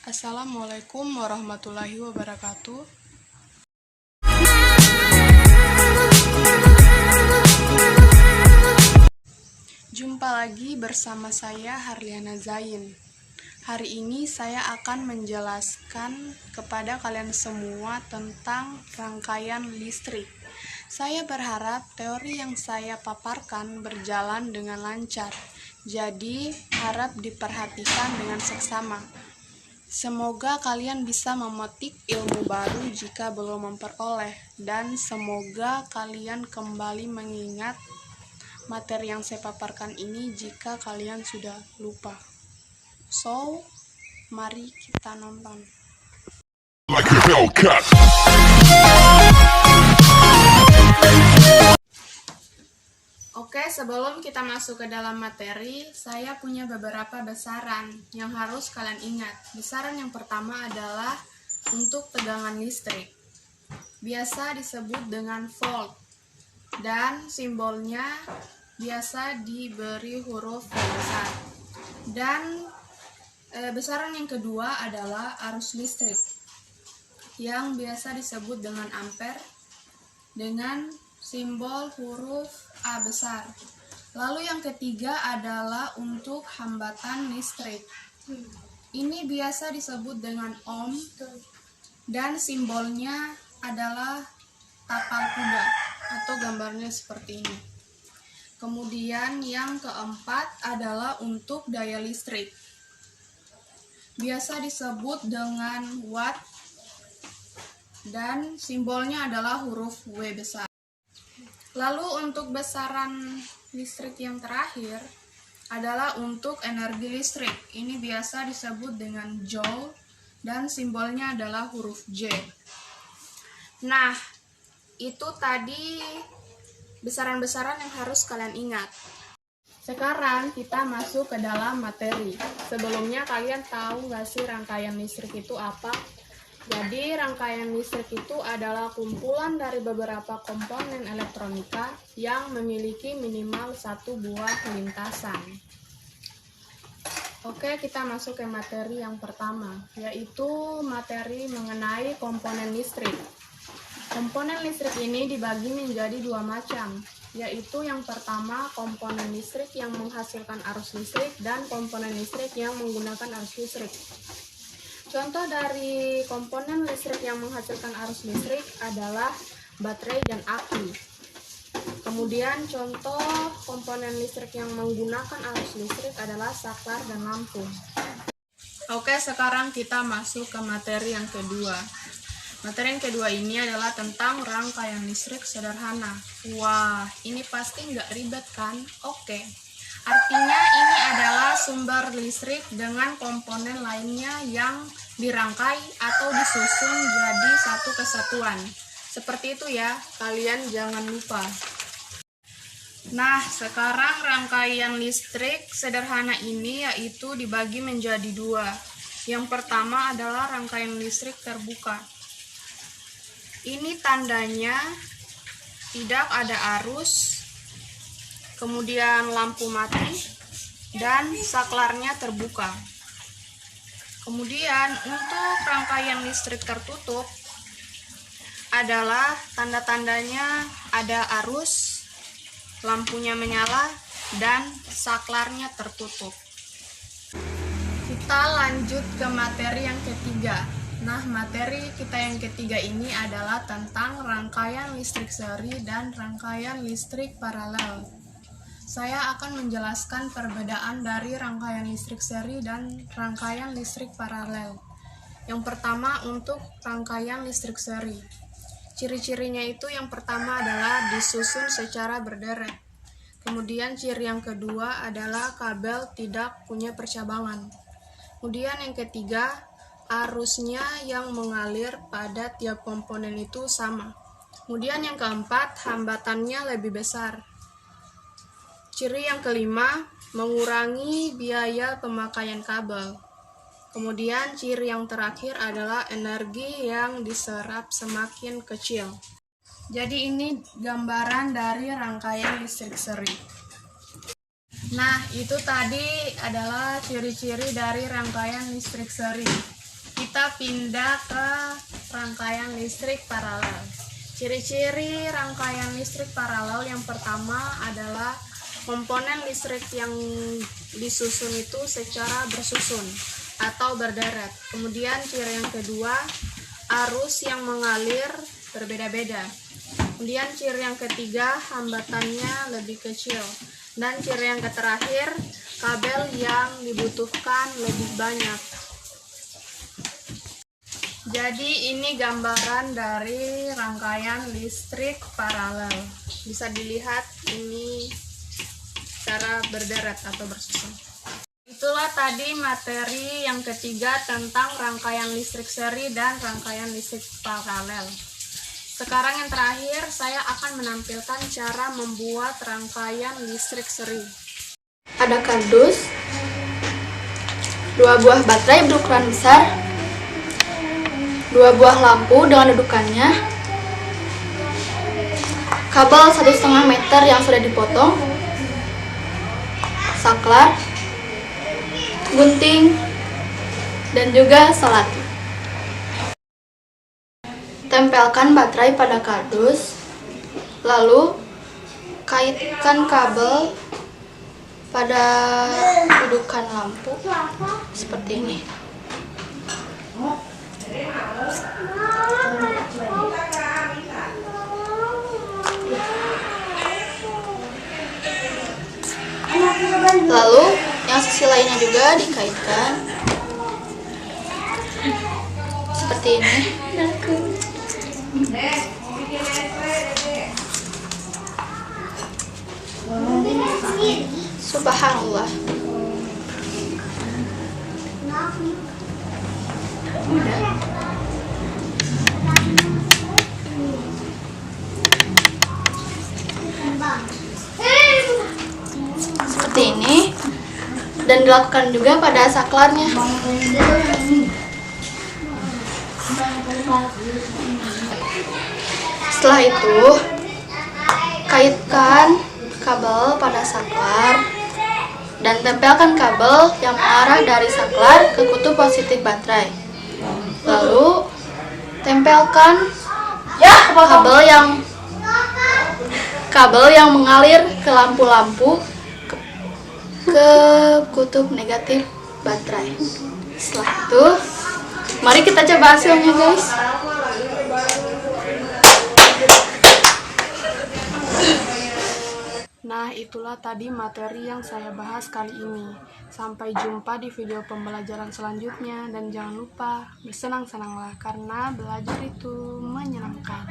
Assalamualaikum warahmatullahi wabarakatuh. Jumpa lagi bersama saya Harliana Zain. Hari ini saya akan menjelaskan kepada kalian semua tentang rangkaian listrik. Saya berharap teori yang saya paparkan berjalan dengan lancar. Jadi, harap diperhatikan dengan seksama. Semoga kalian bisa memetik ilmu baru jika belum memperoleh, dan semoga kalian kembali mengingat materi yang saya paparkan ini jika kalian sudah lupa. So, mari kita nonton. Oke, sebelum kita masuk ke dalam materi, saya punya beberapa besaran yang harus kalian ingat. Besaran yang pertama adalah untuk tegangan listrik. Biasa disebut dengan volt, dan simbolnya biasa diberi huruf V besar. Dan besaran yang kedua adalah arus listrik, yang biasa disebut dengan ampere, dengan simbol huruf A besar. Lalu yang ketiga adalah untuk hambatan listrik. Ini biasa disebut dengan ohm, dan simbolnya adalah tapal kuda atau gambarnya seperti ini. Kemudian yang keempat adalah untuk daya listrik. Biasa disebut dengan watt, dan simbolnya adalah huruf W besar. Lalu untuk besaran listrik yang terakhir adalah untuk energi listrik. Ini biasa disebut dengan joule, dan simbolnya adalah huruf J. Nah, itu tadi besaran-besaran yang harus kalian ingat. Sekarang kita masuk ke dalam materi. Sebelumnya kalian tahu nggak sih rangkaian listrik itu apa? Jadi rangkaian listrik itu adalah kumpulan dari beberapa komponen elektronika yang memiliki minimal satu buah lintasan. Oke, kita masuk ke materi yang pertama, yaitu materi mengenai komponen listrik. Komponen listrik ini dibagi menjadi dua macam, yaitu yang pertama komponen listrik yang menghasilkan arus listrik dan komponen listrik yang menggunakan arus listrik. Contoh dari komponen listrik yang menghasilkan arus listrik adalah baterai dan aki. Kemudian contoh komponen listrik yang menggunakan arus listrik adalah saklar dan lampu. Oke, sekarang kita masuk ke materi yang kedua. Materi yang kedua ini adalah tentang rangkaian listrik sederhana. Wah, ini pasti nggak ribet kan? Oke. Artinya ini adalah sumber listrik dengan komponen lainnya yang dirangkai atau disusun jadi satu kesatuan. Seperti itu ya, kalian jangan lupa. Nah, sekarang rangkaian listrik sederhana ini yaitu dibagi menjadi dua. Yang pertama adalah rangkaian listrik terbuka. Ini tandanya tidak ada arus, kemudian lampu mati, dan saklarnya terbuka. Kemudian untuk rangkaian listrik tertutup adalah tanda-tandanya ada arus, lampunya menyala, dan saklarnya tertutup. Kita lanjut ke materi yang ketiga. Nah, materi kita yang ketiga ini adalah tentang rangkaian listrik seri dan rangkaian listrik paralel. Saya akan menjelaskan perbedaan dari rangkaian listrik seri dan rangkaian listrik paralel. Yang pertama untuk rangkaian listrik seri. Ciri-cirinya itu yang pertama adalah disusun secara berderet. Kemudian ciri yang kedua adalah kabel tidak punya percabangan. Kemudian yang ketiga, arusnya yang mengalir pada tiap komponen itu sama. Kemudian yang keempat, hambatannya lebih besar. Ciri yang kelima, mengurangi biaya pemakaian kabel. Kemudian ciri yang terakhir adalah energi yang diserap semakin kecil. Jadi ini gambaran dari rangkaian listrik seri. Nah, itu tadi adalah ciri-ciri dari rangkaian listrik seri. Kita pindah ke rangkaian listrik paralel. Ciri-ciri rangkaian listrik paralel yang pertama adalah komponen listrik yang disusun itu secara bersusun atau berderet. Kemudian ciri yang kedua, arus yang mengalir berbeda-beda. Kemudian ciri yang ketiga, hambatannya lebih kecil. Dan ciri yang terakhir, kabel yang dibutuhkan lebih banyak. Jadi ini gambaran dari rangkaian listrik paralel. Bisa dilihat ini cara berderet atau bersusun. Itulah tadi materi yang ketiga tentang rangkaian listrik seri dan rangkaian listrik paralel. Sekarang yang terakhir, saya akan menampilkan cara membuat rangkaian listrik seri. Ada kardus, 2 buah baterai berukuran besar, 2 buah lampu dengan dudukannya, kabel 1,5 meter yang sudah dipotong, saklar, gunting, dan juga selati. Tempelkan baterai pada kardus, lalu kaitkan kabel pada dudukan lampu seperti ini. Lalu yang sisi lainnya juga dikaitkan seperti ini. Subhanallah. Seperti ini, dan dilakukan juga pada saklarnya. Setelah itu, kaitkan kabel pada saklar dan tempelkan kabel yang mengarah dari saklar ke kutub positif baterai. Lalu tempelkan kabel yang mengalir ke lampu-lampu ke kutub negatif baterai. Setelah itu, mari kita coba hasilnya, guys. Nah, itulah tadi materi yang saya bahas kali ini. Sampai jumpa di video pembelajaran selanjutnya, dan jangan lupa bersenang-senanglah karena belajar itu menyenangkan.